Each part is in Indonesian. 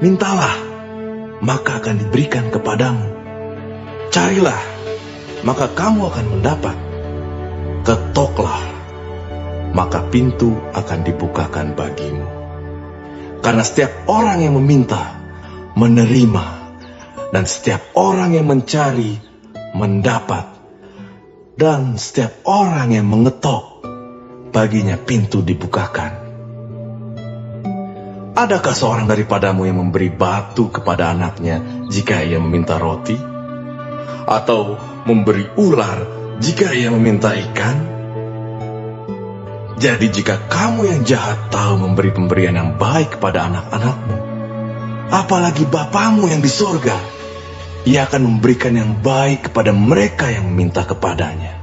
Mintalah, maka akan diberikan kepadamu. Carilah, maka kamu akan mendapat. Ketoklah, maka pintu akan dibukakan bagimu. Karena setiap orang yang meminta, menerima, dan setiap orang yang mencari, mendapat. Dan setiap orang yang mengetok, baginya pintu dibukakan. Adakah seorang daripadamu yang memberi batu kepada anaknya jika ia meminta roti? Atau memberi ular jika ia meminta ikan? Jadi jika kamu yang jahat tahu memberi pemberian yang baik kepada anak-anakmu, apalagi Bapamu yang di sorga, Ia akan memberikan yang baik kepada mereka yang meminta kepadanya.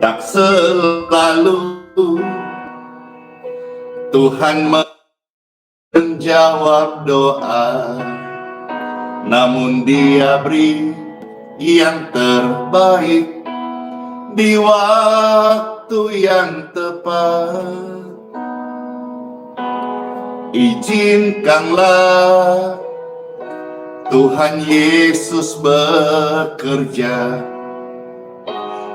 Tak selalu Tuhan menjawab doa, namun Dia beri yang terbaik di waktu yang tepat. Izinkanlah Tuhan Yesus bekerja,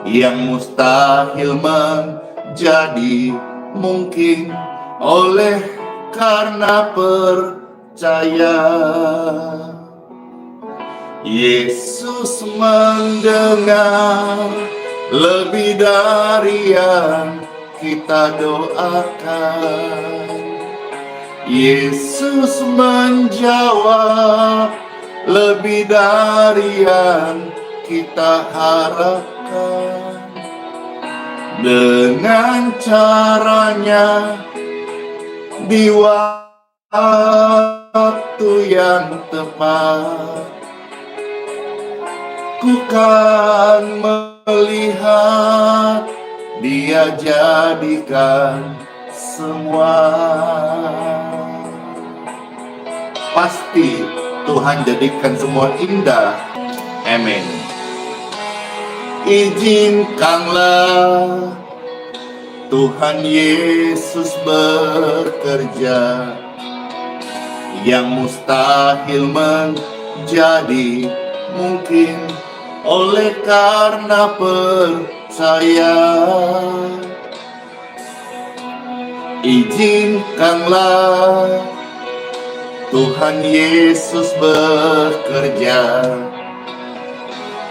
yang mustahil menjadi mungkin oleh karena percaya. Yesus mendengar lebih dari yang kita doakan. Yesus menjawab lebih dari yang kita harapkan. Dengan caranya di waktu yang tepat, ku kan melihat Dia jadikan semua. Pasti Tuhan jadikan semua indah. Amin. Izinkanlah Tuhan Yesus bekerja, yang mustahil menjadi mungkin oleh karena percaya. Izinkanlah Tuhan Yesus bekerja,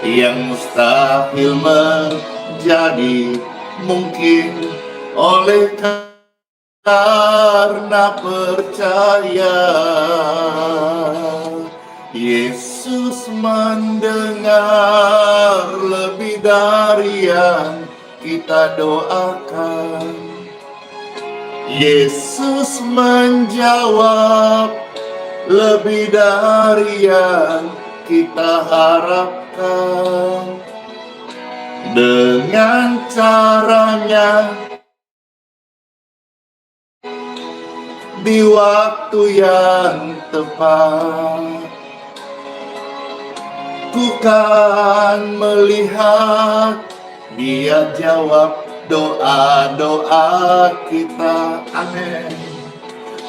yang mustahil menjadi mungkin oleh karena percaya. Yesus mendengar lebih dari yang kita doakan. Yesus menjawab lebih dari yang kita harapkan. Dengan caranya di waktu yang tepat, ku kan melihat Dia jawab doa-doa kita. Amin.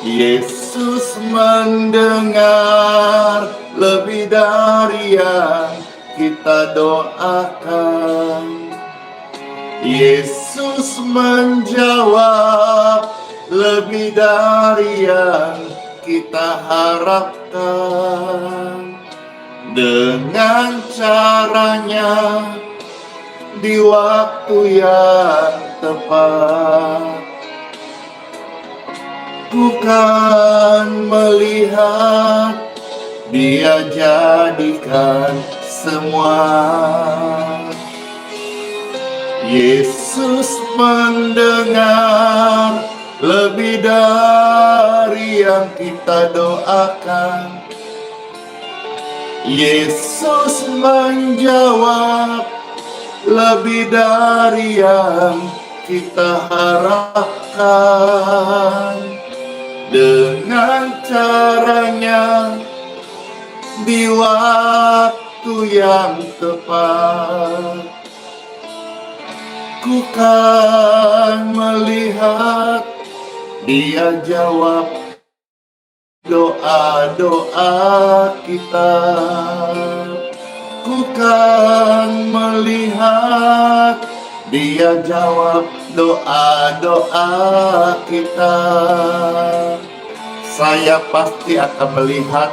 Yesus mendengar lebih dari yang kita doakan. Yesus menjawab lebih dari yang kita harapkan. Dengan caranya di waktu yang tepat, Ku kan melihat Dia jadikan semua. Yesus mendengar lebih dari yang kita doakan. Yesus menjawab lebih dari yang kita harapkan. Dengan caranya di waktu yang tepat. Ku kan melihat Dia jawab doa-doa kita. Ku kan melihat Dia jawab doa-doa kita. Saya pasti akan melihat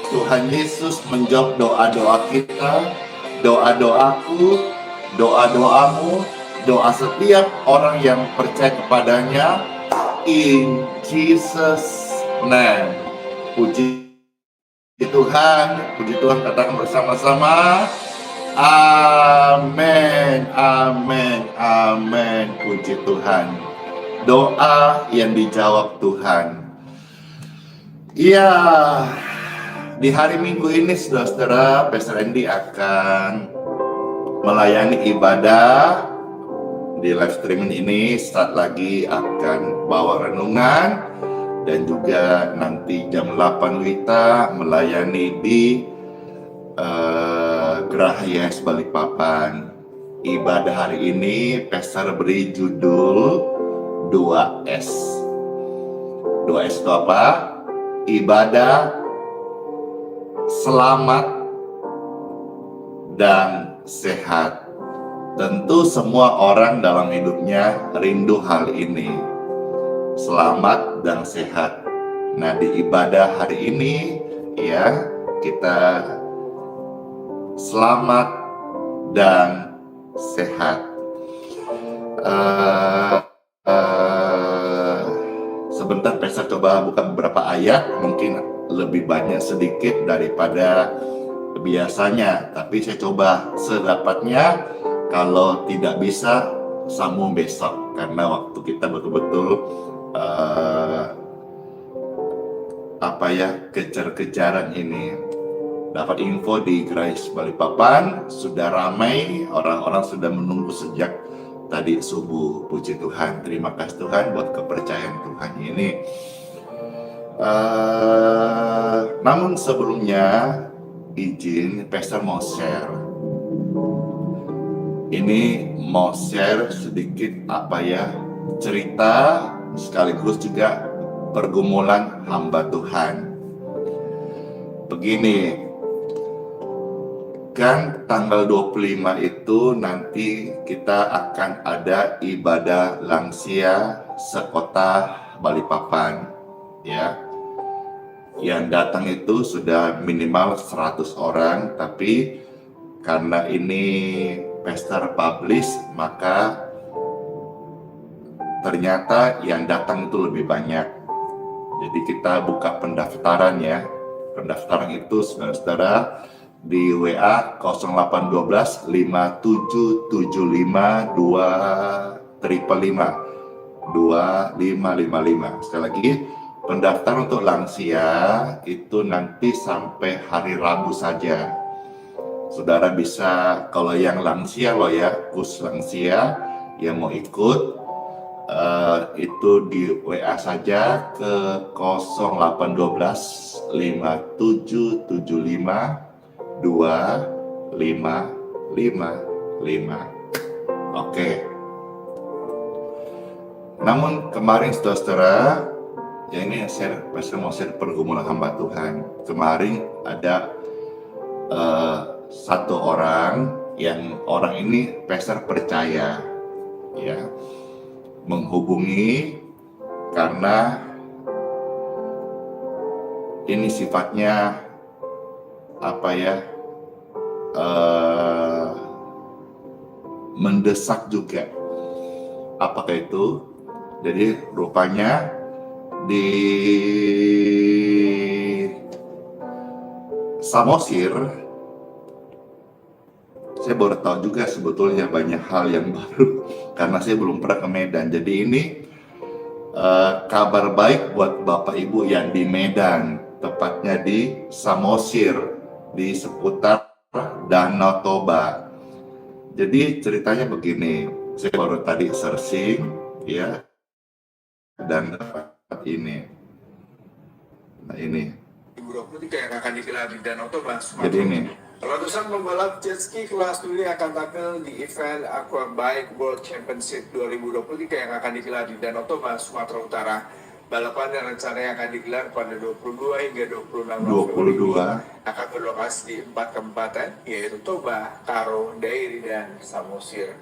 Tuhan Yesus menjawab doa-doa kita, doa-doaku, doa-doamu, doa setiap orang yang percaya kepadanya. In Jesus' name. Puji Tuhan, katakan bersama-sama. Amin, amin, amin. Puji Tuhan. Doa yang dijawab Tuhan. Ya, di hari Minggu ini, saudara-saudara, Pastor Andy akan melayani ibadah di live streaming ini. Saat lagi akan bawa renungan, dan juga nanti jam 8 WITA melayani di Geraha YS Balikpapan. Ibadah hari ini Pastor beri judul 2S. 2S itu apa? Ibadah, selamat, dan sehat. Tentu semua orang dalam hidupnya rindu hal ini, selamat dan sehat. Nah, di ibadah hari ini ya, kita selamat dan sehat. Sebentar saya coba buka beberapa ayat, mungkin lebih banyak sedikit daripada biasanya, tapi saya coba sedapatnya. Kalau tidak bisa, sambung besok, karena waktu kita betul-betul kejar-kejaran ini. Dapat info di Grace Balikpapan sudah ramai, orang-orang sudah menunggu sejak tadi subuh. Puji Tuhan, terima kasih Tuhan buat kepercayaan Tuhan ini. Namun sebelumnya, izin Pastor mau share. Ini mau share sedikit cerita sekaligus juga pergumulan hamba Tuhan. Begini, kan tanggal 25 itu nanti kita akan ada ibadah lansia sekota Balikpapan, ya. Yang datang itu sudah minimal 100 orang, tapi karena ini Pastor publish, maka ternyata yang datang itu lebih banyak. Jadi kita buka pendaftaran ya. Pendaftaran itu saudara-saudara di WA 0812 5775 2555. Sekali lagi, pendaftaran untuk lansia itu nanti sampai hari Rabu saja. Saudara bisa, kalau yang lansia loh ya, khusus lansia yang mau ikut, itu di WA saja ke 0812 5775 2555. Oke. Namun kemarin saudara-saudara, ya ini saya mau share pergumulan hamba Tuhan. Kemarin ada satu orang ini Pastor percaya, ya, menghubungi karena ini sifatnya mendesak juga. Apakah itu? Jadi rupanya di Samosir, saya baru tahu juga sebetulnya banyak hal yang baru karena saya belum pernah ke Medan. Jadi ini kabar baik buat Bapak Ibu yang di Medan, tepatnya di Samosir, di seputar Danau Toba. Jadi ceritanya begini, saya baru tadi searching ya, dan dapat ini. Nah ini. 2023 yang akan digelar di Danau Toba, Sumatera. Jadi ini. Ratusan pembalap jet ski kelas dunia akan tampil di event Aquabike World Championship 2023 yang akan digelar di Danau Toba, Sumatera Utara. Balapan yang rencananya akan digelar pada 22 hingga 26 November ini akan berlokasi di 4 kabupaten, yaitu Toba, Karo, Dairi, dan Samosir.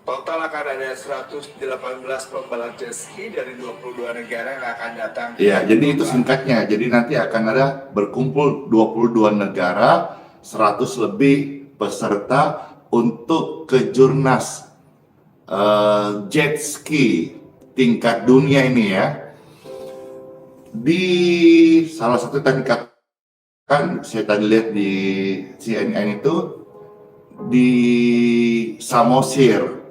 Total akan ada 118 pembalap jet ski dari 22 negara yang akan datang. Ya, jadi itu singkatnya. Jadi nanti akan ada berkumpul 22 negara, 100 lebih peserta untuk kejurnas jet ski tingkat dunia ini ya. Di salah satu tadi kan saya tadi lihat di CNN itu di Samosir.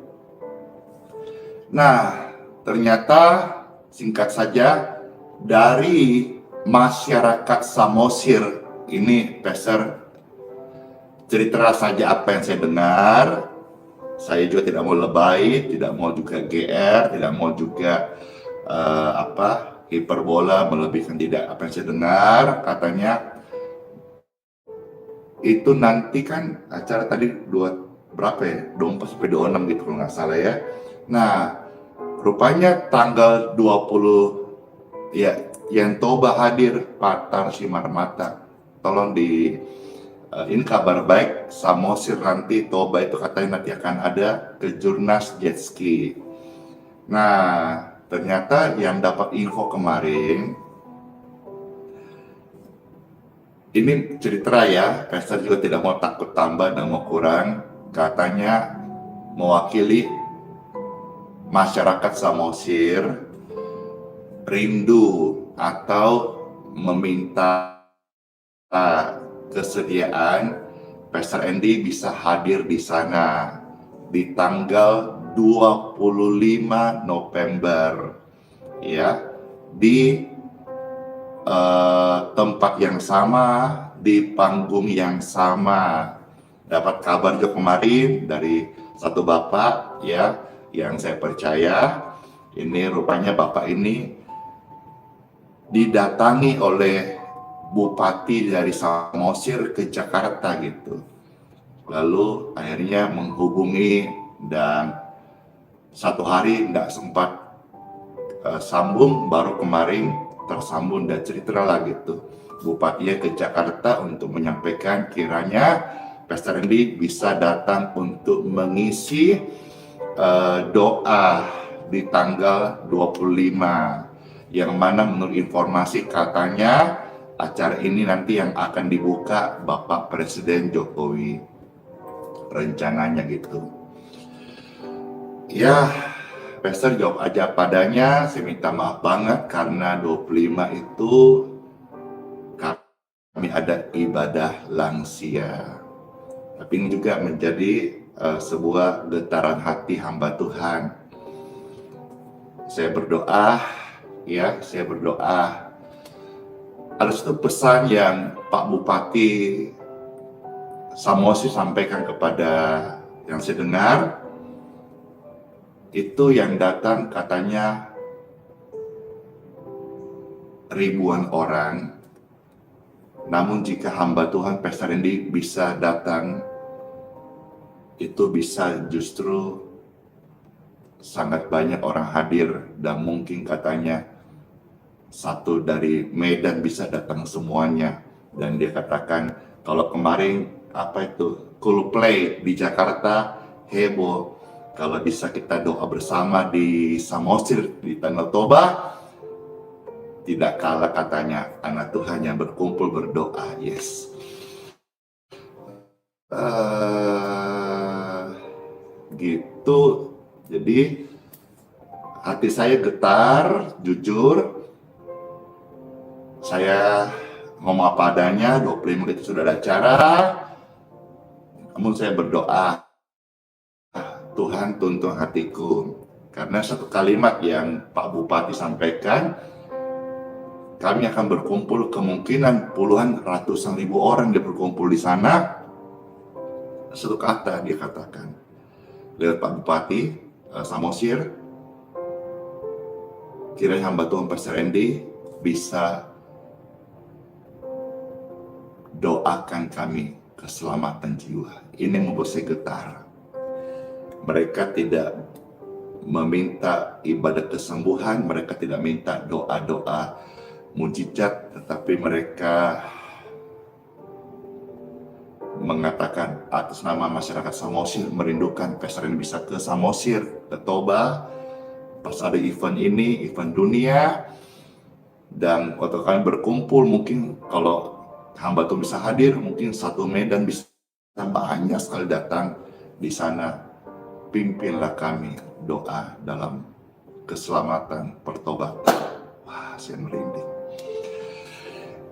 Nah, ternyata singkat saja dari masyarakat Samosir ini, Pastor, cerita saja apa yang saya dengar. Saya juga tidak mau lebay, tidak mau juga GR, tidak mau juga hiperbola, melebihkan, tidak. Apa yang saya dengar katanya itu nanti kan acara tadi berapa ya? 24 sampai 26 gitu kalau nggak salah ya. Nah, rupanya tanggal 20 ya yang Toba hadir Patar Simar Mata. Tolong di ini kabar baik, Samosir nanti Toba itu katanya nanti akan ada kejurnas jet ski. Nah, ternyata yang dapat info kemarin, ini cerita ya, Pastor juga tidak mau takut tambah dan mau kurang, katanya mewakili masyarakat Samosir rindu atau meminta kesediaan Pastor Andy bisa hadir di sana di tanggal 25 November ya, di tempat yang sama, di panggung yang sama. Dapat kabar juga kemarin dari satu bapak ya yang saya percaya, ini rupanya bapak ini didatangi oleh bupati dari Samosir ke Jakarta gitu. Lalu akhirnya menghubungi dan satu hari tidak sempat sambung, baru kemarin tersambung dan cerita lah gitu. Bupatinya ke Jakarta untuk menyampaikan kiranya Pastor Andy bisa datang untuk mengisi doa di tanggal 25, yang mana menurut informasi katanya acara ini nanti yang akan dibuka Bapak Presiden Jokowi, rencananya gitu. Ya, Pastor jawab aja padanya, saya minta maaf banget karena 25 itu kami ada ibadah lansia. Tapi ini juga menjadi sebuah getaran hati hamba Tuhan. Saya berdoa, ya, saya berdoa. Ada satu pesan yang Pak Bupati Samosir sampaikan kepada yang saya dengar, itu yang datang katanya ribuan orang. Namun jika hamba Tuhan Pastor Andy bisa datang, itu bisa justru sangat banyak orang hadir, dan mungkin katanya satu dari Medan bisa datang semuanya. Dan dia katakan kalau kemarin Cool Play di Jakarta heboh, kalau bisa kita doa bersama di Samosir di Danau Toba, tidak kalah katanya anak Tuhan yang berkumpul berdoa. Yes. Gitu. Jadi hati saya getar, jujur. Saya ngomong apa adanya, 25 menit sudah ada acara. Namun saya berdoa, Tuhan tuntun hatiku. Karena satu kalimat yang Pak Bupati sampaikan, kami akan berkumpul, kemungkinan puluhan ratusan ribu orang yang berkumpul di sana. Satu kata dia katakan lewat Pak Bupati Samosir, kiranya hamba Tuhan Pastor Andy bisa doakan kami keselamatan jiwa. Ini membuat saya getar. Mereka tidak meminta ibadah kesembuhan, mereka tidak minta doa-doa mujizat, tetapi mereka mengatakan atas nama masyarakat Samosir merindukan Pastor Andy bisa ke Samosir, ke Toba, pas ada event ini, event dunia. Dan waktu kami berkumpul, mungkin kalau hamba Tuhan bisa hadir, mungkin satu Medan bisa banyak sekali datang di sana. Pimpinlah kami doa dalam keselamatan pertobatan. Wah, saya merinding.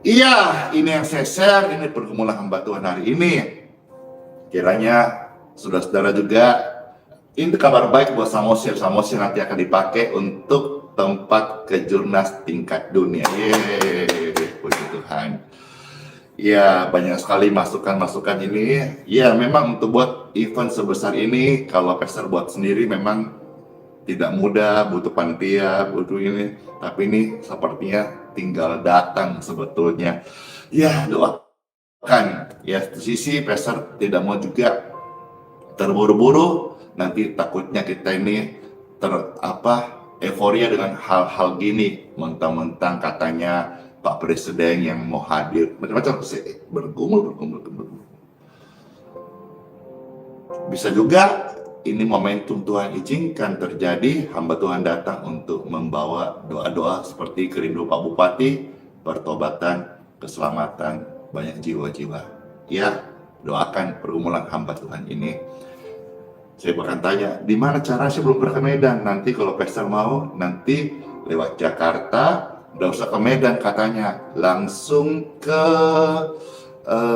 Iya, ini yang saya share, ini pergumulan hamba Tuhan hari ini. Kiranya saudara-saudara juga, ini kabar baik buat Samosir. Samosir nanti akan dipakai untuk tempat kejurnas tingkat dunia. Yeay, puji Tuhan. Ya, banyak sekali masukan-masukan ini. Ya, memang untuk buat event sebesar ini, kalau pastor buat sendiri memang tidak mudah, butuh panitia, butuh ini. Tapi ini sepertinya tinggal datang sebetulnya. Ya, doakan. Ya, di sisi pastor tidak mau juga terburu-buru. Nanti takutnya kita ini euforia dengan hal-hal gini. Mentang-mentang katanya Pak Presiden yang mau hadir, macam-macam, bergumul. Bisa juga ini momentum Tuhan izinkan terjadi, hamba Tuhan datang untuk membawa doa-doa seperti kerindu Pak Bupati, pertobatan, keselamatan banyak jiwa-jiwa. Ya, doakan pergumulan hamba Tuhan ini. Saya bahkan tanya, di mana cara? Saya belum pernah ke Medan. Nanti kalau pastor mau, nanti lewat Jakarta, udah usah ke Medan katanya, langsung ke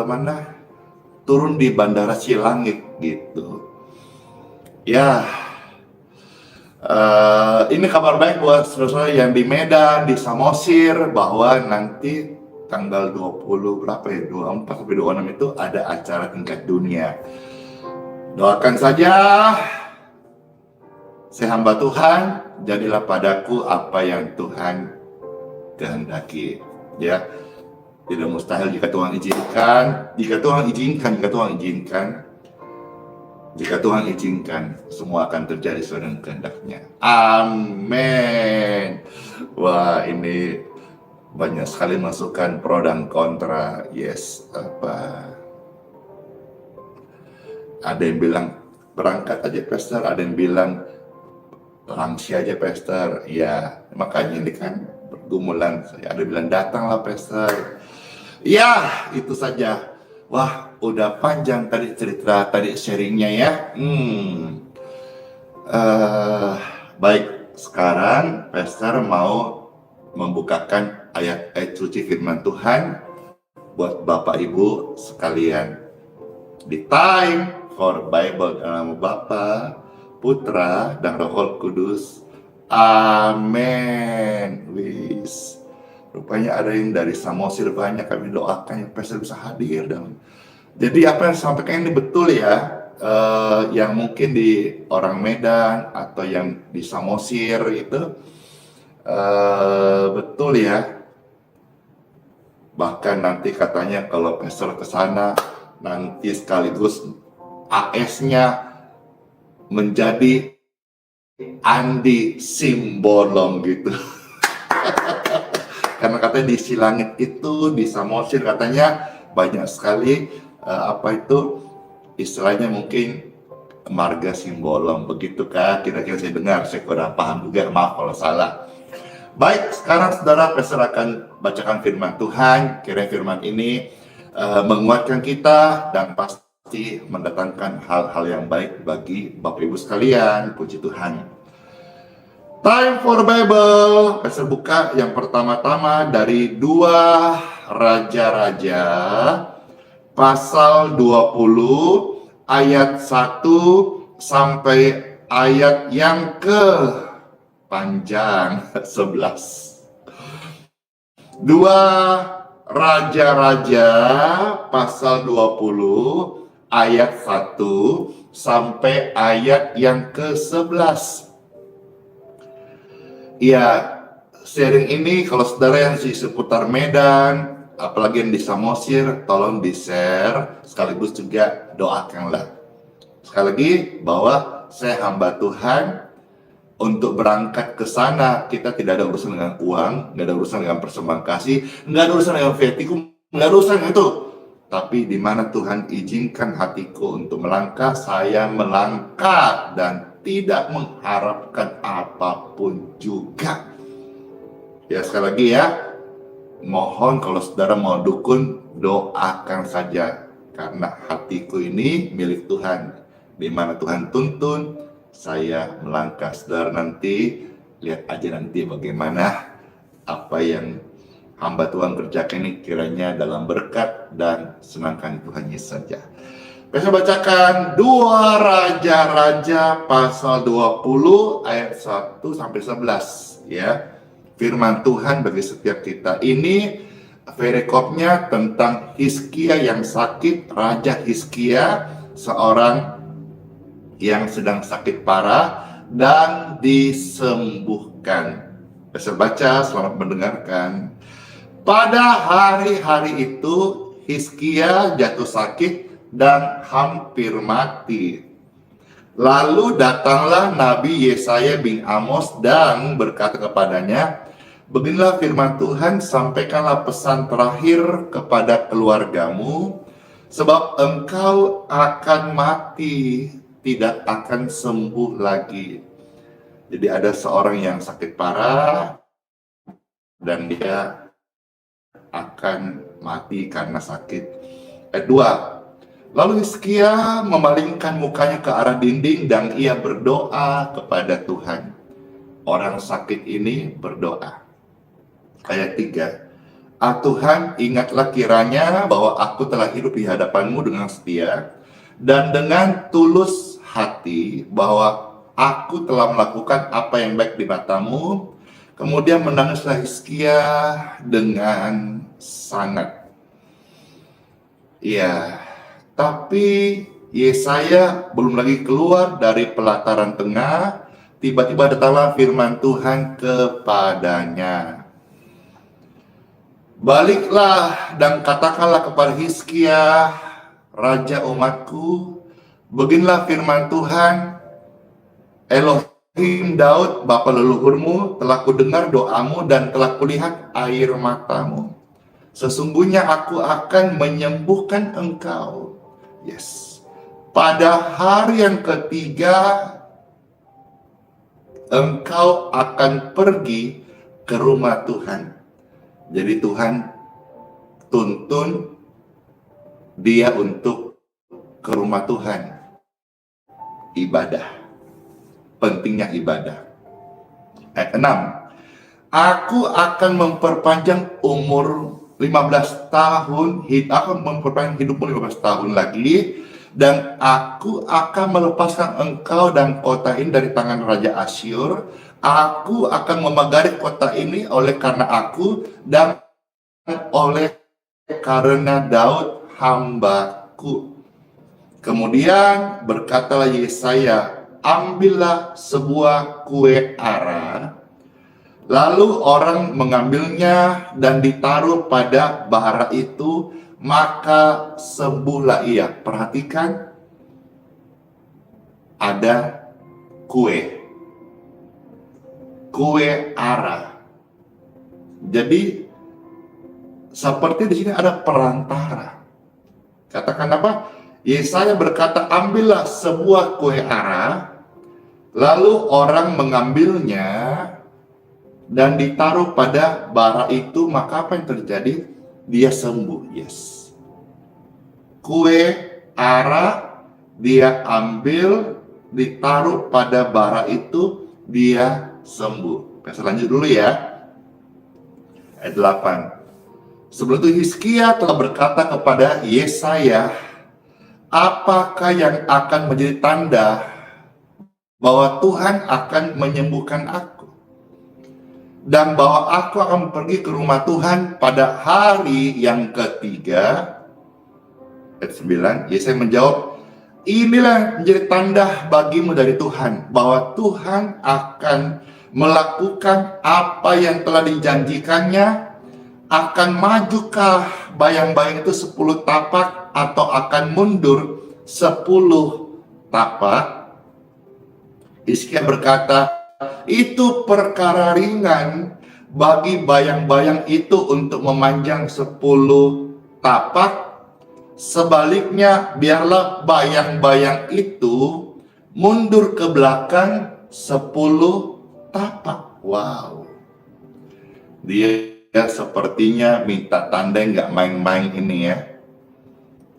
mana? Turun di Bandara Cilangit gitu. Ya, ini kabar baik buat saudara-saudara yang di Medan, di Samosir, bahwa nanti tanggal 20 berapa ya? 24 sampai 26 itu ada acara tingkat dunia. Doakan saja, saya hamba Tuhan, jadilah padaku apa yang Tuhan kehendaki. Ya, tidak mustahil jika Tuhan izinkan. Jika Tuhan izinkan, semua akan terjadi sesuai dengan kehendaknya. Amin. Wah, ini banyak sekali masukan pro dan kontra. Yes, ada yang bilang berangkat aja pastor, ada yang bilang lansia aja pastor. Ya, makanya ini kan pergumulan. Ada yang bilang datanglah pastor. Ya, itu saja. Wah, udah panjang tadi cerita, tadi sharingnya ya. Baik, sekarang pastor mau membukakan ayat-ayat suci firman Tuhan buat Bapak Ibu sekalian. Di time for Bible dalam nama Bapa, Putra, dan Roh Kudus. Amin. Wis. Rupanya ada yang dari Samosir banyak, kami doakan yang pastor bisa hadir. Jadi apa yang disampaikan ini betul ya. Yang mungkin di orang Medan atau yang di Samosir itu betul ya. Bahkan nanti katanya kalau pastor ke sana nanti sekaligus AS-nya menjadi Andi Simbolon gitu. Karena katanya di Silangit itu, di Samosir katanya banyak sekali istilahnya mungkin marga Simbolon, begitu kan? Kira-kira saya dengar, saya kurang paham juga, maaf kalau salah. Baik, sekarang saudara pastor akan bacakan firman Tuhan. Kira firman ini menguatkan kita dan pasti mendatangkan hal-hal yang baik bagi Bapak Ibu sekalian. Puji Tuhan. Time for Bible. Saya buka yang pertama-tama dari 2 Raja-Raja pasal 20 ayat 1 sampai ayat yang ke panjang 11. 2 Raja-Raja pasal 20 ayat 1 sampai ayat yang ke-11. Ya, sharing ini kalau saudara yang di seputar Medan, apalagi yang di Samosir, tolong di-share, sekaligus juga doakanlah. Sekali lagi, bahwa saya hamba Tuhan, untuk berangkat ke sana, kita tidak ada urusan dengan uang, nggak ada urusan dengan persembahan kasih, nggak ada urusan dengan viatikum, nggak ada urusan dengan itu. Tapi di mana Tuhan izinkan hatiku untuk melangkah, saya melangkah dan tidak mengharapkan apapun juga. Ya, sekali lagi ya, mohon kalau saudara mau dukun, doakan saja. Karena hatiku ini milik Tuhan. Di mana Tuhan tuntun, saya melangkah. Saudara nanti, lihat aja nanti bagaimana apa yang hamba Tuhan kerjakan ini kiranya dalam berkat dan senangkan Tuhan Yesus saja. Saya bacakan 2 Raja-Raja pasal 20 ayat 1 sampai 11 ya. Firman Tuhan bagi setiap kita. Ini perikopnya tentang Hizkia yang sakit, Raja Hizkia, seorang yang sedang sakit parah dan disembuhkan. Saya baca, selamat mendengarkan. Pada hari-hari itu Hizkia jatuh sakit dan hampir mati. Lalu datanglah Nabi Yesaya bin Amos dan berkata kepadanya, beginilah firman Tuhan, sampaikanlah pesan terakhir kepada keluargamu, sebab engkau akan mati, tidak akan sembuh lagi. Jadi ada seorang yang sakit parah dan dia akan mati karena sakit. Ayat 2. Lalu Hizkia memalingkan mukanya ke arah dinding dan ia berdoa kepada Tuhan. Orang sakit ini berdoa. Ayat 3. Tuhan, ingatlah kiranya bahwa aku telah hidup di hadapanmu dengan setia dan dengan tulus hati, bahwa aku telah melakukan apa yang baik di matamu. Kemudian menangislah Hizkia dengan sangat. Ya, tapi Yesaya belum lagi keluar dari pelataran tengah, tiba-tiba datanglah firman Tuhan kepadanya. Baliklah dan katakanlah kepada Hizkia, raja umatku, beginilah firman Tuhan, Elohim Daud, bapa leluhurmu, telah kudengar doamu dan telah kulihat air matamu. Sesungguhnya aku akan menyembuhkan engkau. Yes. Pada hari yang ketiga, engkau akan pergi ke rumah Tuhan. Jadi Tuhan tuntun dia untuk ke rumah Tuhan. Ibadah. Pentingnya ibadah. Ayat 6. Aku akan memperpanjang umur 15 tahun, akan memperpanjang hidupmu 15 tahun lagi, dan aku akan melepaskan engkau dan kota ini dari tangan Raja Asyur. Aku akan memagari kota ini oleh karena aku dan oleh karena Daud hambaku. Kemudian berkatalah Yesaya, ambillah sebuah kue ara. Lalu orang mengambilnya dan ditaruh pada bara itu, maka sembuhlah ia. Perhatikan, ada kue ara. Jadi seperti di sini ada perantara. Katakan apa? Yesaya berkata, ambillah sebuah kue ara, lalu orang mengambilnya dan ditaruh pada bara itu, maka apa yang terjadi? Dia sembuh. Yes. Kue ara dia ambil, ditaruh pada bara itu, dia sembuh. Saya lanjut dulu ya. Ayat 8. Sebelum itu Hizkia telah berkata kepada Yesaya, apakah yang akan menjadi tanda bahwa Tuhan akan menyembuhkan aku? Dan bahwa aku akan pergi ke rumah Tuhan pada hari yang ketiga. Ayat 9, Yesaya menjawab, inilah menjadi tanda bagimu dari Tuhan, bahwa Tuhan akan melakukan apa yang telah dijanjikannya. Akan majukah bayang-bayang itu 10 tapak atau akan mundur 10 tapak? Hizkia berkata, itu perkara ringan bagi bayang-bayang itu untuk memanjang 10 tapak. Sebaliknya, biarlah bayang-bayang itu mundur ke belakang 10 tapak. Wow. Dia sepertinya minta tanda nggak main-main ini ya.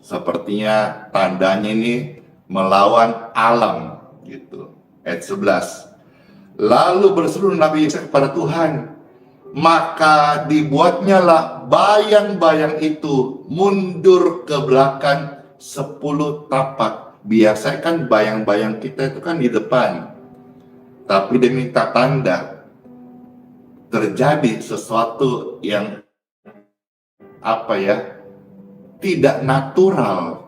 Sepertinya tandanya ini melawan alam gitu. Ayat 11. Lalu berseru Nabi Yesaya kepada Tuhan, maka dibuatnya lah bayang-bayang itu mundur ke belakang 10 tapak. Biasanya kan bayang-bayang kita itu kan di depan. Tapi dia minta tanda. Terjadi sesuatu yang tidak natural,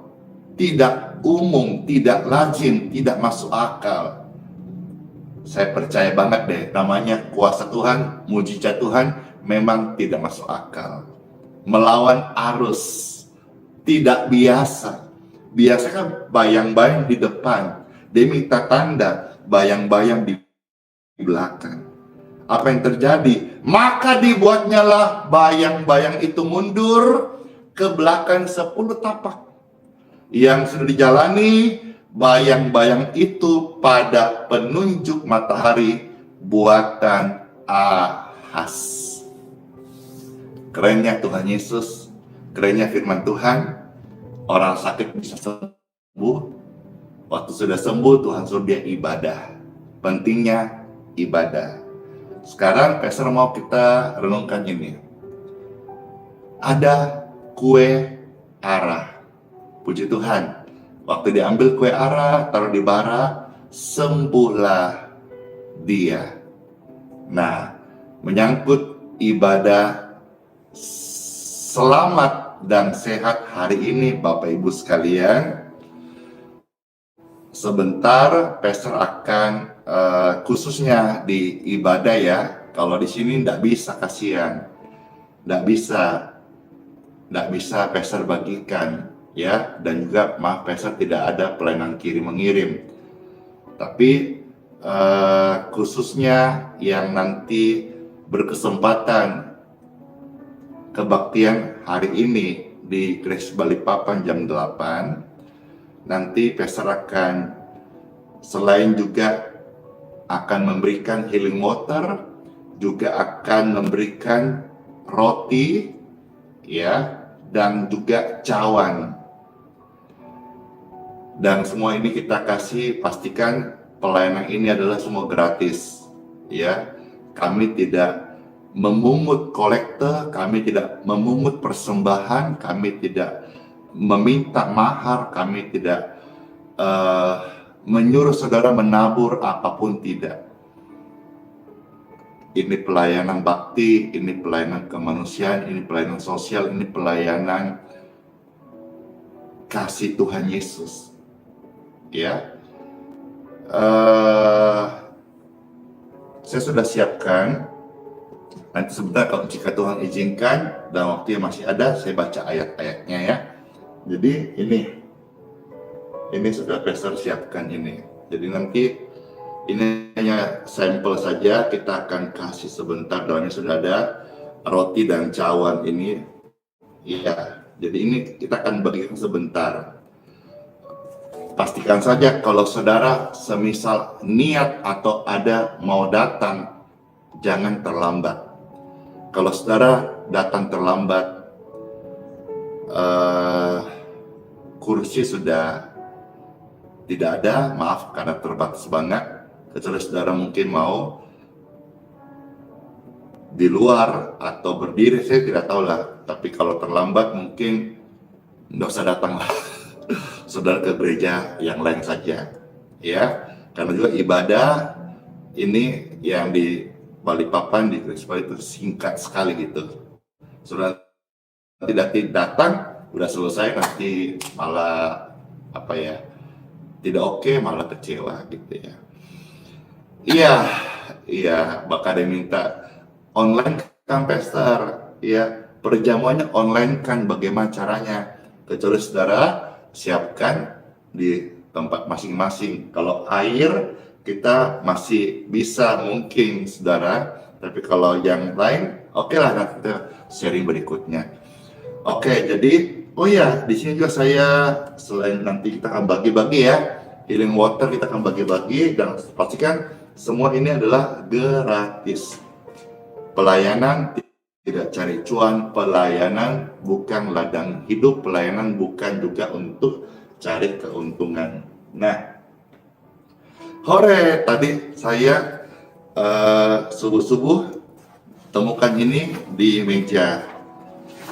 tidak umum, tidak lazim, tidak masuk akal. Saya percaya banget deh, namanya kuasa Tuhan, mujizat Tuhan memang tidak masuk akal. Melawan arus, tidak biasa. Biasa kan bayang-bayang di depan, dia minta tanda bayang-bayang di belakang. Apa yang terjadi? Maka dibuatnya lah bayang-bayang itu mundur ke belakang 10 tapak. Yang sudah dijalani bayang-bayang itu pada penunjuk matahari buatan Ahas. Kerennya Tuhan Yesus, kerennya firman Tuhan, orang sakit bisa sembuh. Waktu sudah sembuh, Tuhan suruh dia ibadah. Pentingnya ibadah. Sekarang Pastor mau kita renungkan ini. Ada kue ara. Puji Tuhan. Waktu diambil kue ara, taruh di bara, sembuhlah dia. Nah, menyangkut ibadah selamat dan sehat hari ini Bapak Ibu sekalian, sebentar Pastor akan khususnya di ibadah ya. Kalau di sini tidak bisa, kasihan, tidak bisa Pastor bagikan ya. Dan juga maaf Pastor tidak ada pelayanan kirim mengirim. Tapi khususnya yang nanti berkesempatan kebaktian hari ini di Grace Balikpapan jam 8, nanti Pastor akan selain juga akan memberikan healing water, juga akan memberikan roti ya, dan juga cawan. Dan semua ini kita kasih, pastikan pelayanan ini adalah semua gratis ya. Kami tidak memungut kolekte, kami tidak memungut persembahan, kami tidak meminta mahar, kami tidak menyuruh saudara menabur apapun, tidak. Ini pelayanan bakti, ini pelayanan kemanusiaan, ini pelayanan sosial, ini pelayanan kasih Tuhan Yesus. Ya, saya sudah siapkan. Nanti sebentar kalau jika Tuhan izinkan dan waktu yang masih ada, saya baca ayat-ayatnya ya. Jadi ini sudah Pastor siapkan ini. Jadi nanti ini hanya sampel saja, kita akan kasih sebentar. Doanya sudah ada, roti dan cawan ini. Iya, jadi ini kita akan bagikan sebentar. Pastikan saja kalau saudara semisal niat atau ada mau datang, jangan terlambat. Kalau saudara datang terlambat, kursi sudah tidak ada, maaf karena terbatas banget. Kecuali saudara mungkin mau di luar atau berdiri, saya tidak tahu lah. Tapi kalau terlambat mungkin nggak usah datang lah. Saudara ke gereja yang lain saja, ya. Karena juga ibadah ini yang di Balikpapan di Krispa itu singkat sekali gitu. Saudara tidak datang, udah selesai nanti malah apa ya? Tidak oke, malah kecewa gitu ya. Iya, bakal ada yang minta online kan pastor, ya perjamuannya online kan, bagaimana caranya? Kecuali saudara siapkan di tempat masing-masing. Kalau air kita masih bisa mungkin saudara, tapi kalau yang lain oke lah, nanti kita sharing berikutnya. Oke, jadi oh ya, di sini juga saya selain nanti kita akan bagi-bagi ya, healing water kita akan bagi-bagi, dan pastikan semua ini adalah gratis. Pelayanan tidak cari cuan, pelayanan bukan ladang hidup, pelayanan bukan juga untuk cari keuntungan. Nah, hore, tadi saya subuh-subuh temukan ini di meja.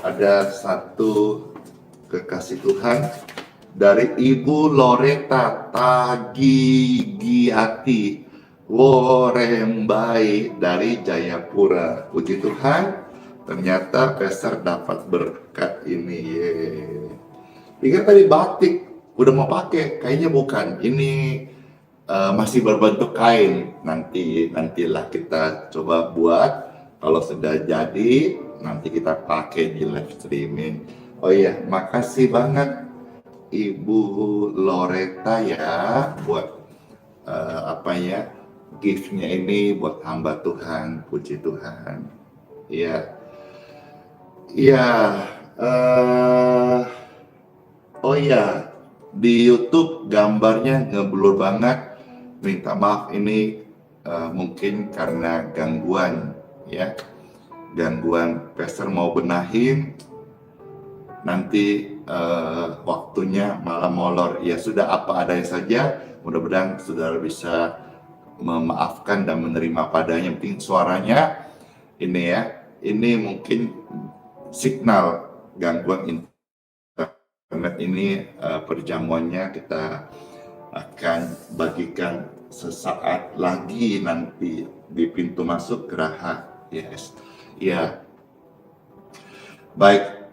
Ada satu kekasih Tuhan dari Ibu Loreta Tagigiati Worembai dari Jayapura. Puji Tuhan, ternyata Pastor dapat berkat ini. Pikir tadi batik, udah mau pakai, kayaknya bukan. Ini masih berbentuk kain. Nantilah kita coba buat. Kalau sudah jadi, nanti kita pakai di live streaming. Oh iya, makasih banget Ibu Loreta ya buat gift-nya ini buat hamba Tuhan. Puji Tuhan. Iya. Oh iya, di YouTube gambarnya ngeblur banget. Minta maaf, ini mungkin karena gangguan ya. Gangguan, Pastor mau benahin, nanti waktunya malah molor. Ya sudah, apa adanya saja. Mudah-mudahan saudara bisa memaafkan dan menerima padanya. Mungkin suaranya ini ya, ini mungkin signal gangguan internet ini. Perjamuannya kita akan bagikan sesaat lagi nanti di pintu masuk geraha. Yes. Ya, baik.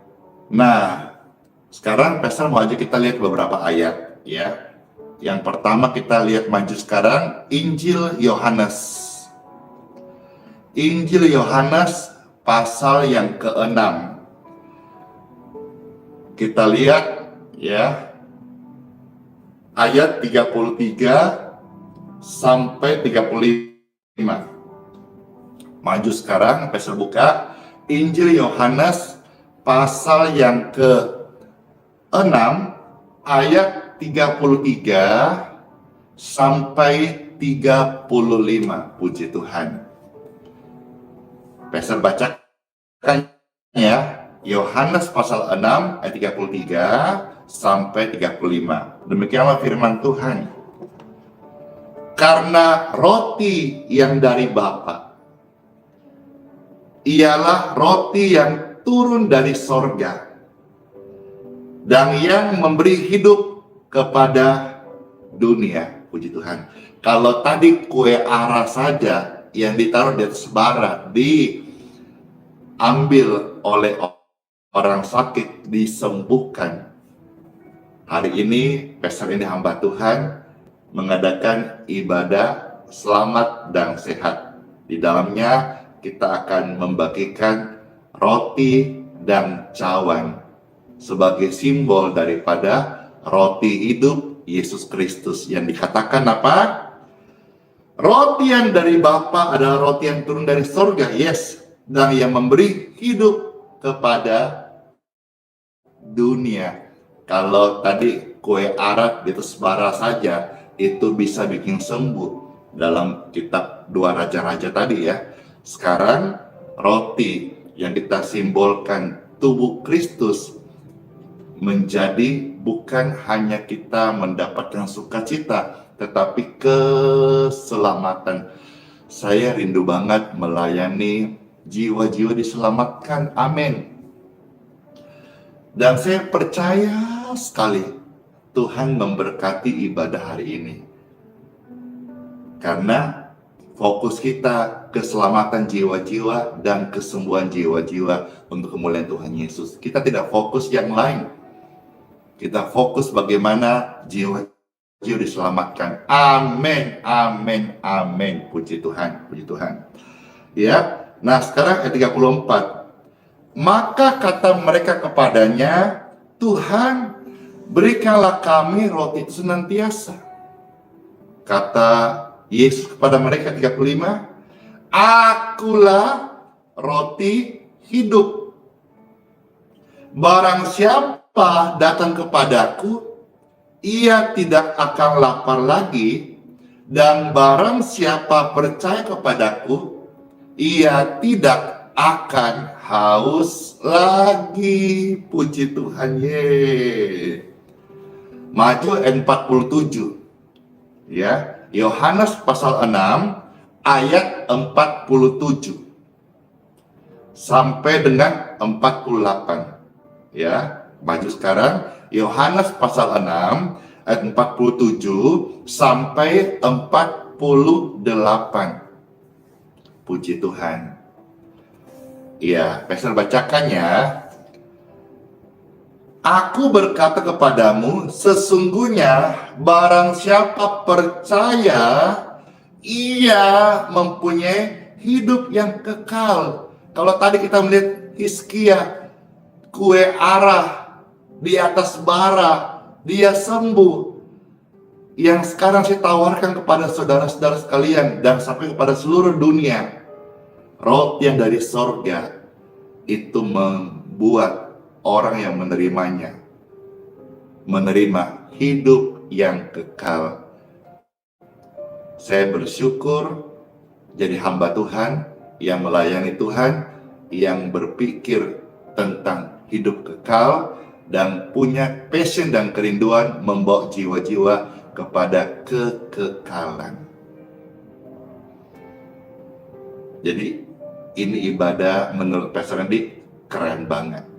Nah, sekarang Pastor mau aja kita lihat beberapa ayat ya. Yang pertama kita lihat maju sekarang Injil Yohanes. Injil Yohanes pasal yang ke-6. Kita lihat ya ayat 33 sampai 35. Maju sekarang, Pastor buka Injil Yohanes pasal yang ke-6 ayat 33 sampai 35. Puji Tuhan. Pastor bacakan ya, Yohanes pasal 6 ayat 33 sampai 35. Demikianlah firman Tuhan. Karena roti yang dari Bapa ialah roti yang turun dari sorga dan yang memberi hidup kepada dunia. Puji Tuhan. Kalau tadi kue ara saja yang ditaruh di atas bara diambil oleh orang sakit, disembuhkan. Hari ini Pastor ini hamba Tuhan mengadakan ibadah selamat dan sehat. Di dalamnya kita akan membagikan roti dan cawan sebagai simbol daripada roti hidup Yesus Kristus yang dikatakan apa? Roti yang dari Bapa adalah roti yang turun dari sorga, yes, dan yang memberi hidup kepada dunia. Kalau tadi kue arak di atas bara saja itu bisa bikin sembuh dalam kitab 2 Raja-Raja tadi ya. Sekarang roti yang kita simbolkan tubuh Kristus menjadi bukan hanya kita mendapatkan sukacita, tetapi keselamatan. Saya rindu banget melayani jiwa-jiwa diselamatkan. Amin. Dan saya percaya sekali Tuhan memberkati ibadah hari ini. Karena fokus kita keselamatan jiwa-jiwa dan kesembuhan jiwa-jiwa untuk kemuliaan Tuhan Yesus. Kita tidak fokus yang lain. Kita fokus bagaimana jiwa-jiwa diselamatkan. Amin, amin, amin. Puji Tuhan, puji Tuhan. Ya, nah sekarang ayat 34. Maka kata mereka kepadanya, Tuhan, berikanlah kami roti itu senantiasa. Kata Yesus kepada mereka 35, Akulah roti hidup. Barang siapa datang kepadaku, ia tidak akan lapar lagi, dan barang siapa percaya kepadaku, ia tidak akan haus lagi. Puji Tuhan. Maju ayat 47. Ya, Yohanes pasal 6 ayat 47 sampai dengan 48. Ya, maju sekarang Yohanes pasal 6 ayat 47 sampai 48. Puji Tuhan. Ya, Pastor bacakan ya. Aku berkata kepadamu, sesungguhnya barang siapa percaya, ia mempunyai hidup yang kekal. Kalau tadi kita melihat Hizkia, kue arah di atas bara, dia sembuh. Yang sekarang saya tawarkan kepada saudara-saudara sekalian dan sampai kepada seluruh dunia, roti yang dari sorga itu membuat orang yang menerimanya menerima hidup yang kekal. Saya bersyukur jadi hamba Tuhan yang melayani Tuhan, yang berpikir tentang hidup kekal dan punya passion dan kerinduan membawa jiwa-jiwa kepada kekekalan. Jadi ini ibadah menurut Pastor Randy keren banget.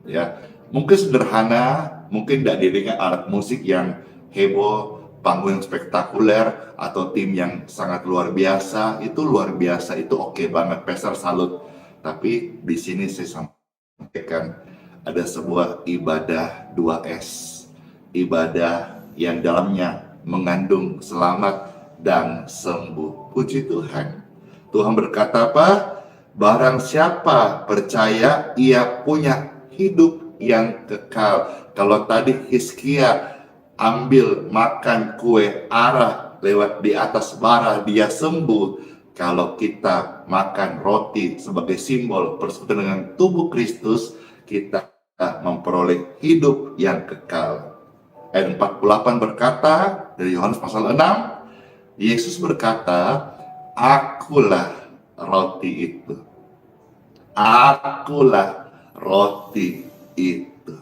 Ya, mungkin sederhana, mungkin tidak diiringi alat musik yang heboh, panggung yang spektakuler, atau tim yang sangat luar biasa. Itu luar biasa, itu oke banget, Pastor salut. Tapi di sini saya sampaikan ada sebuah ibadah 2S, ibadah yang dalamnya mengandung selamat dan sembuh. Puji Tuhan. Tuhan berkata apa? Barang siapa percaya, ia punya hidup yang kekal. Kalau tadi Hizkia ambil makan kue arah lewat di atas bara, dia sembuh. Kalau kita makan roti sebagai simbol persekutuan dengan tubuh Kristus, kita memperoleh hidup yang kekal. Ayat 48 berkata, dari Yohanes pasal 6, Yesus berkata, Akulah roti itu. Akulah roti itu.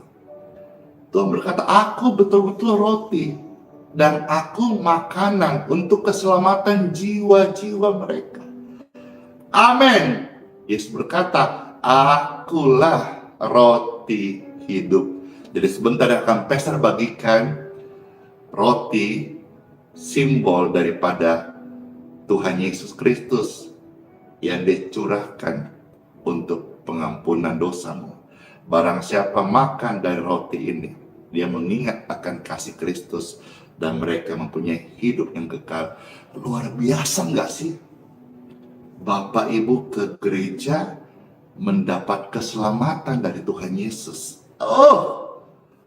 Tuhan berkata, aku betul-betul roti. Dan aku makanan untuk keselamatan jiwa-jiwa mereka. Amin. Yesus berkata, akulah roti hidup. Jadi sebentar akan Pastor bagikan roti, simbol daripada Tuhan Yesus Kristus yang dicurahkan untuk pengampunan dosamu. Barang siapa makan dari roti ini, dia mengingat akan kasih Kristus dan mereka mempunyai hidup yang kekal. Luar biasa nggak sih? Bapak Ibu ke gereja mendapat keselamatan dari Tuhan Yesus. Oh,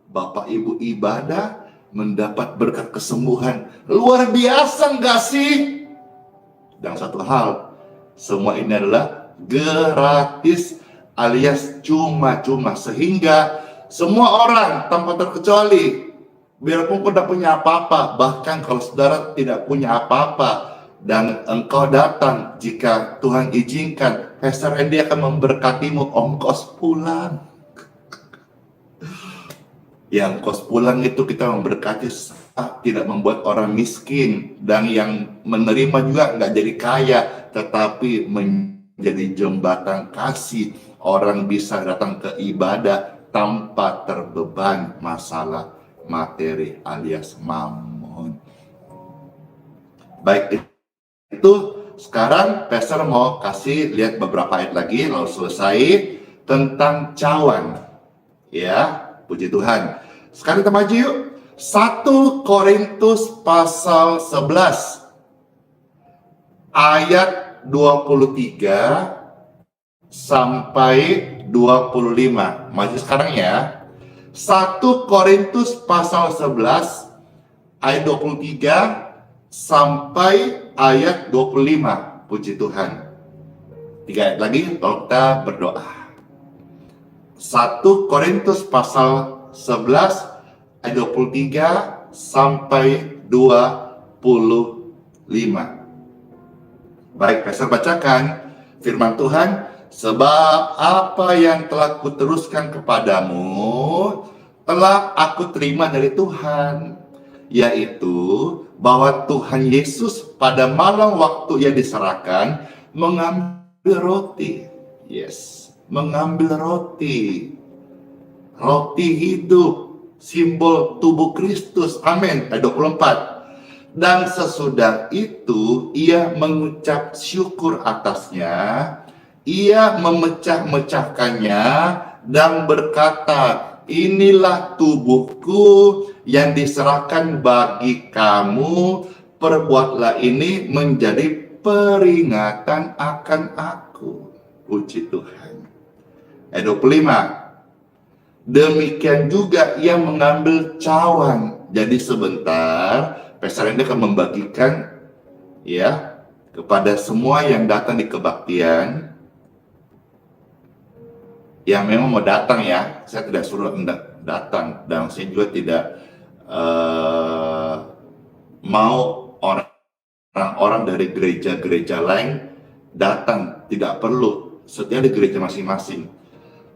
Bapak Ibu ibadah mendapat berkat kesembuhan. Luar biasa nggak sih? Dan satu hal, semua ini adalah gratis alias cuma-cuma, sehingga semua orang tanpa terkecuali, biarpun tidak punya apa-apa, bahkan kalau saudara tidak punya apa-apa dan engkau datang, jika Tuhan izinkan, Pastor Andy akan memberkatimu ongkos pulang. Yang ongkos pulang itu kita memberkati tidak membuat orang miskin, dan yang menerima juga nggak jadi kaya, tetapi jadi jembatan kasih. Orang bisa datang ke ibadah tanpa terbeban masalah materi alias mammon. Baik, itu sekarang Pastor mau kasih lihat beberapa ayat lagi lalu selesai tentang cawan. Ya, puji Tuhan. Sekarang kita maju yuk. 1 Korintus pasal 11 ayat 23 sampai 25. Maju sekarang ya. 1 Korintus pasal 11 ayat 23 sampai ayat 25. Puji Tuhan. 3 ayat lagi, kalau kita berdoa. 1 Korintus pasal 11 ayat 23 sampai 25. Baik, Pastor bacakan firman Tuhan. Sebab apa yang telah kuteruskan kepadamu telah aku terima dari Tuhan, yaitu bahwa Tuhan Yesus pada malam waktu ia diserahkan mengambil roti. Yes, mengambil roti. Roti hidup, simbol tubuh Kristus. Amin. Ayat 24. Dan sesudah itu ia mengucap syukur atasnya, ia memecah-mecahkannya dan berkata, inilah tubuhku yang diserahkan bagi kamu, perbuatlah ini menjadi peringatan akan aku. Puji Tuhan. Ayat 25. Demikian juga ia mengambil cawan. Jadi sebentar Pastor Randy akan membagikan ya kepada semua yang datang di kebaktian, yang memang mau datang ya. Saya tidak suruh Anda datang, dan saya juga tidak mau orang-orang dari gereja-gereja lain datang. Tidak perlu, setia di gereja masing-masing.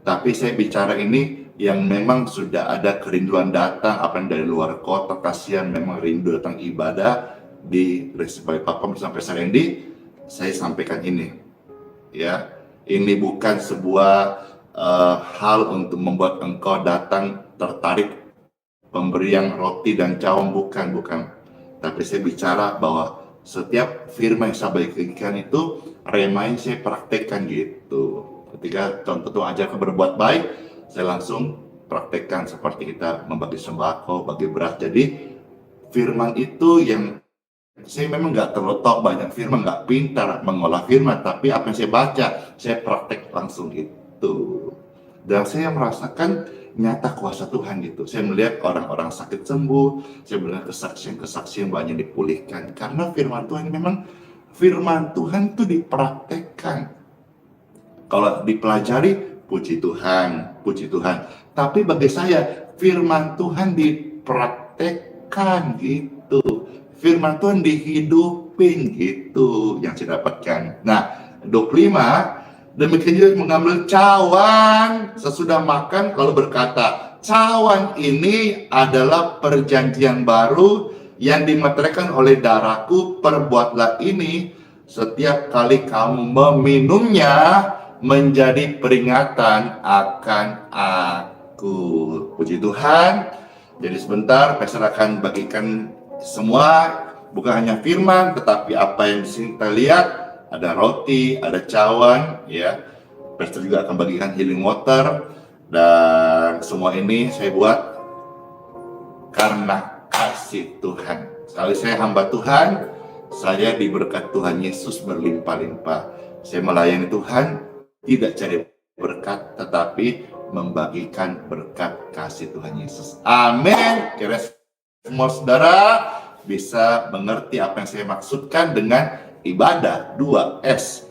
Tapi saya bicara ini yang memang sudah ada kerinduan datang, apa yang dari luar kota, kasihan memang rindu datang ibadah di Reservoir Papa sampai Sarendi. Saya sampaikan ini, ya, ini bukan sebuah hal untuk membuat engkau datang tertarik pemberian roti dan cawan, bukan. Tapi saya bicara bahwa setiap firman yang saya bagikan itu remain saya praktekkan gitu. Ketika contoh ajarkan berbuat baik, saya langsung praktekkan seperti kita membagi sembako, bagi beras. Jadi firman itu yang saya memang nggak terletak banyak firman, nggak pintar mengolah firman, tapi apa yang saya baca, saya praktek langsung itu. Dan saya merasakan nyata kuasa Tuhan gitu. Saya melihat orang-orang sakit sembuh, saya melihat kesaksian-kesaksian banyak dipulihkan. Karena firman Tuhan memang, firman Tuhan itu dipraktekkan. Kalau dipelajari, puji Tuhan. Tapi bagi saya, firman Tuhan dipraktekkan gitu. Firman Tuhan dihidupin gitu yang saya dapatkan. Nah, 25, demikian juga mengambil cawan sesudah makan lalu berkata, cawan ini adalah perjanjian baru yang dimeteraikan oleh darahku, perbuatlah ini setiap kali kamu meminumnya menjadi peringatan akan aku. Puji Tuhan. Jadi sebentar Pastor akan bagikan semua, bukan hanya firman, tetapi apa yang di sini kita lihat, ada roti, ada cawan, ya. Pastor juga akan bagikan healing water, dan semua ini saya buat karena kasih Tuhan. Sekali saya hamba Tuhan, saya diberkat Tuhan Yesus berlimpah-limpah. Saya melayani Tuhan, tidak cari berkat, tetapi membagikan berkat kasih Tuhan Yesus. Amin. Kira semua saudara bisa mengerti apa yang saya maksudkan dengan ibadah 2S.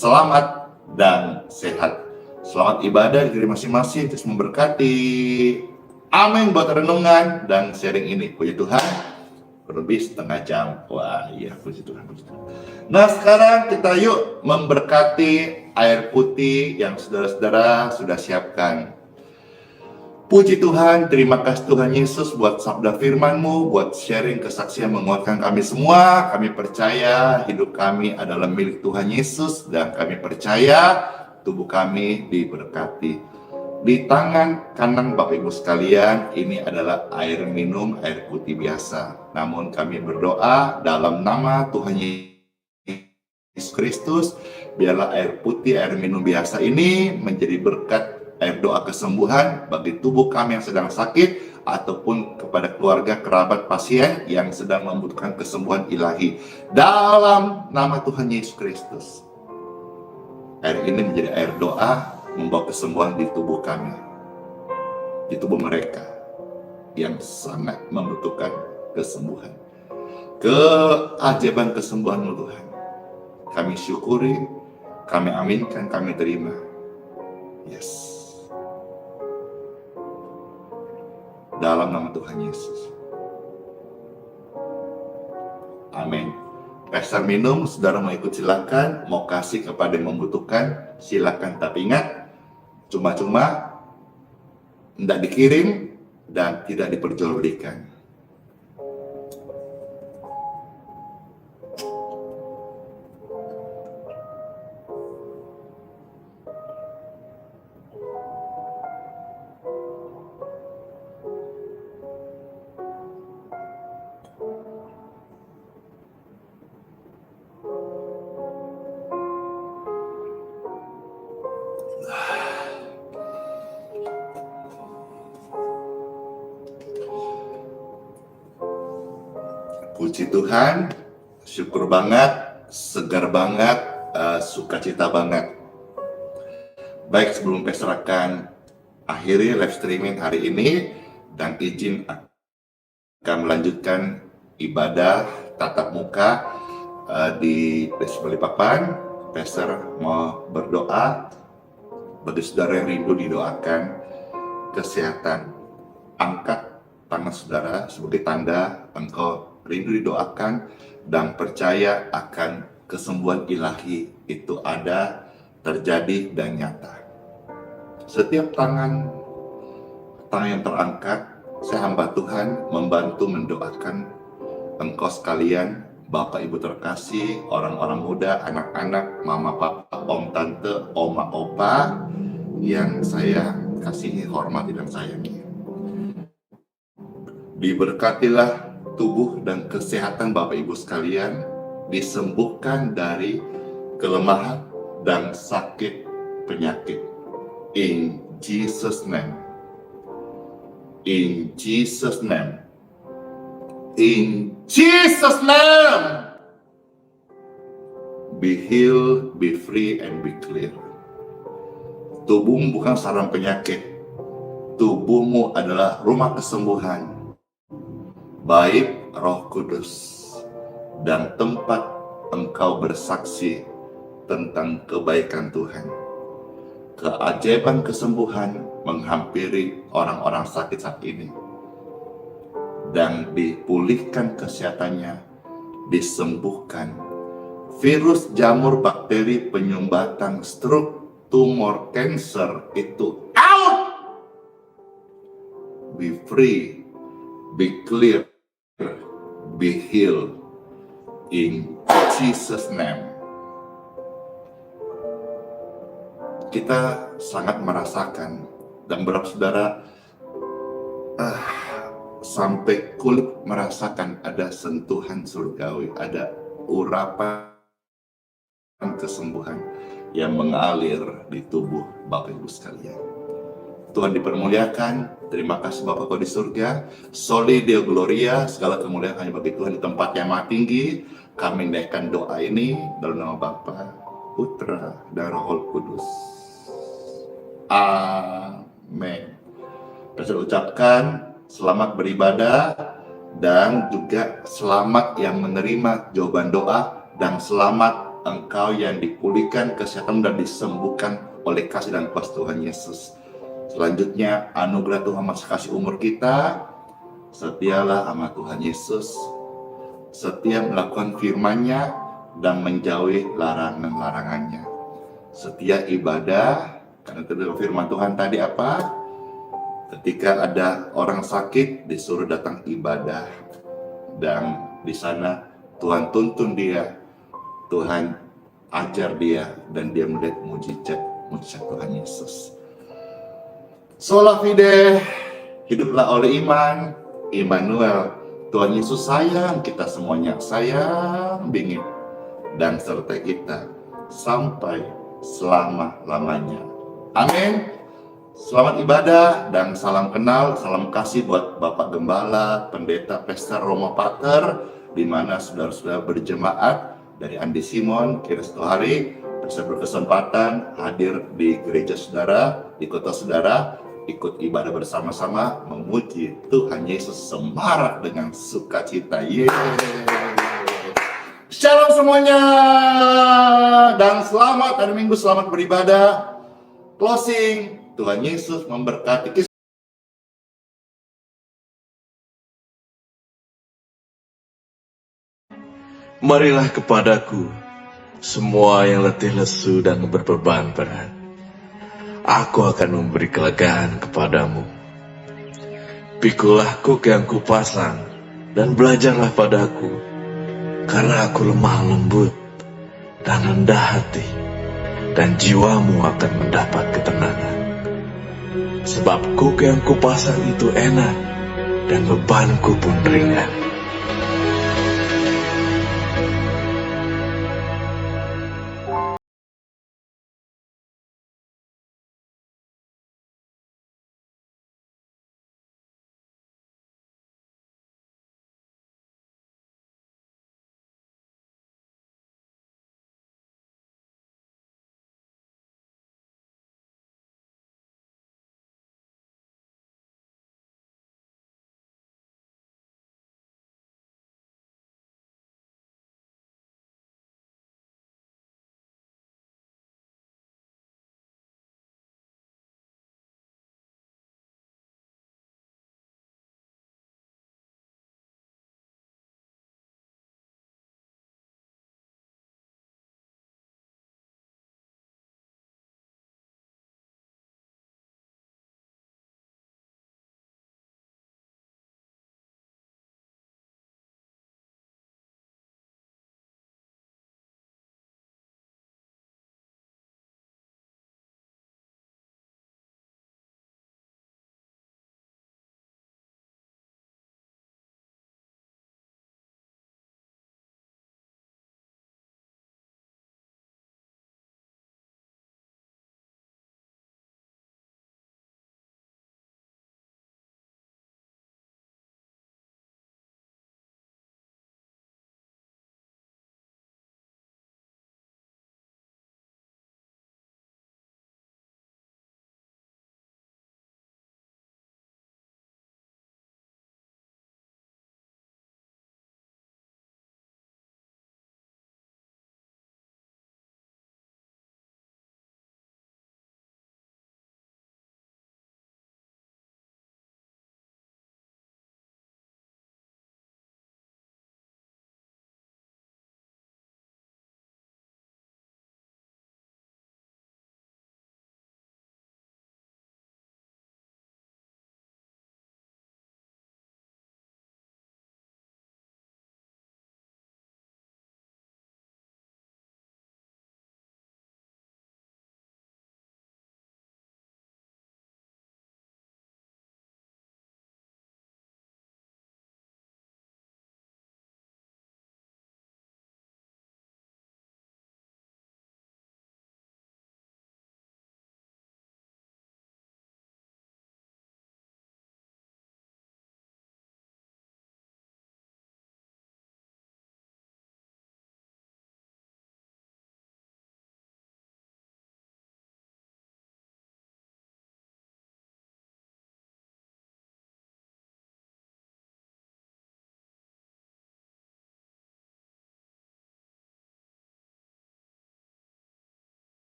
Selamat dan sehat. Selamat ibadah di diri masing-masing, terus memberkati. Amin buat renungan dan sharing ini. Puji Tuhan. Lebih setengah jam. Wah, iya, puji Tuhan. Nah, sekarang kita yuk memberkati air putih yang saudara-saudara sudah siapkan. Puji Tuhan, terima kasih Tuhan Yesus buat sabda firman-Mu, buat sharing kesaksian menguatkan kami semua. Kami percaya hidup kami adalah milik Tuhan Yesus dan kami percaya tubuh kami diberkati. Di tangan kanan Bapak Ibu sekalian, ini adalah air minum, air putih biasa. Namun kami berdoa dalam nama Tuhan Yesus Kristus, biarlah air putih, air minum biasa ini menjadi berkat, air doa kesembuhan bagi tubuh kami yang sedang sakit ataupun kepada keluarga, kerabat, pasien yang sedang membutuhkan kesembuhan ilahi. Dalam nama Tuhan Yesus Kristus, air ini menjadi air doa membawa kesembuhan di tubuh kami, di tubuh mereka yang sangat membutuhkan kesembuhan. Keajaiban kesembuhan-Mu Tuhan, kami syukuri, kami aminkan, kami terima. Yes. Dalam nama Tuhan Yesus. Amin. Pastor minum, saudara mau ikut silakan, mau kasih kepada yang membutuhkan, silakan. Tapi ingat, cuma-cuma, tidak dikirim, dan tidak diperjualbelikan. Puji Tuhan, syukur banget, segar banget, sukacita banget. Baik, sebelum Pastor akan akhiri live streaming hari ini dan izin akan melanjutkan ibadah tatap muka di Desa Balikpapan, Pastor mau berdoa bagi saudara yang rindu didoakan kesehatan. Angkat tangan saudara sebagai tanda engkau rindu didoakan dan percaya akan kesembuhan ilahi itu ada, terjadi, dan nyata. Setiap tangan yang terangkat, saya hamba Tuhan membantu mendoakan engkau sekalian, Bapak Ibu terkasih, orang-orang muda, anak-anak, mama, papa, om, tante, oma, opa yang saya kasihi, hormati, dan sayangi. Diberkatilah tubuh dan kesehatan Bapak Ibu sekalian, disembuhkan dari kelemahan dan sakit penyakit. In Jesus' name. In Jesus' name. In Jesus' name. Be healed, be free, and be clear. Tubuhmu bukan sarang penyakit. Tubuhmu adalah rumah kesembuhan. Baik Roh Kudus dan tempat engkau bersaksi tentang kebaikan Tuhan. Keajaiban kesembuhan menghampiri orang-orang sakit saat ini dan dipulihkan kesehatannya, disembuhkan. Virus, jamur, bakteri, penyumbatan, stroke, tumor, cancer itu out. Be free, be clear, be healed in Jesus' name. Kita sangat merasakan dan beberapa saudara sampai kulit merasakan ada sentuhan surgawi, ada urapan kesembuhan yang mengalir di tubuh Bapak Ibu sekalian. Tuhan dipermuliakan. Terima kasih Bapak di surga. Soli Deo Gloria, segala kemuliaan hanya bagi Tuhan di tempat yang maha tinggi. Kami menaikkan doa ini dalam nama Bapa, Putra, dan Roh Kudus. Amin. Saya ucapkan selamat beribadah dan juga selamat yang menerima jawaban doa dan selamat engkau yang dipulihkan kesehatan dan disembuhkan oleh kasih dan kuasa Tuhan Yesus. Selanjutnya, anugerah Tuhan masih kasih umur kita, setialah sama Tuhan Yesus, setia melakukan firman-Nya dan menjauhi larangan-larangannya. Setia ibadah, karena itu firman Tuhan tadi apa? Ketika ada orang sakit, disuruh datang ibadah. Dan di sana Tuhan tuntun dia, Tuhan ajar dia, dan dia melihat mujizat Tuhan Yesus. Sola fide, hiduplah oleh iman, Immanuel. Tuhan Yesus sayang kita semuanya, sayang bingit, dan sertai kita sampai selama-lamanya. Amin. Selamat ibadah dan salam kenal, salam kasih buat Bapak Gembala, Pendeta Pester Roma Pater, di mana saudara-saudara berjemaat dari Andi Simon, Kristo Hari, bisa berkesempatan hadir di gereja saudara, di kota saudara, ikut ibadah bersama-sama, memuji Tuhan Yesus semarak dengan sukacita. Shalom semuanya, dan selamat hari Minggu, selamat beribadah. Closing. Tuhan Yesus memberkati. Marilah kepadaku, semua yang letih lesu dan berbeban berat. Aku akan memberi kelegaan kepadamu. Pikulah kuk yang kupasang, dan belajarlah padaku, karena aku lemah lembut dan rendah hati, dan jiwamu akan mendapat ketenangan. Sebab kuk yang kupasang itu enak, dan bebanku pun ringan.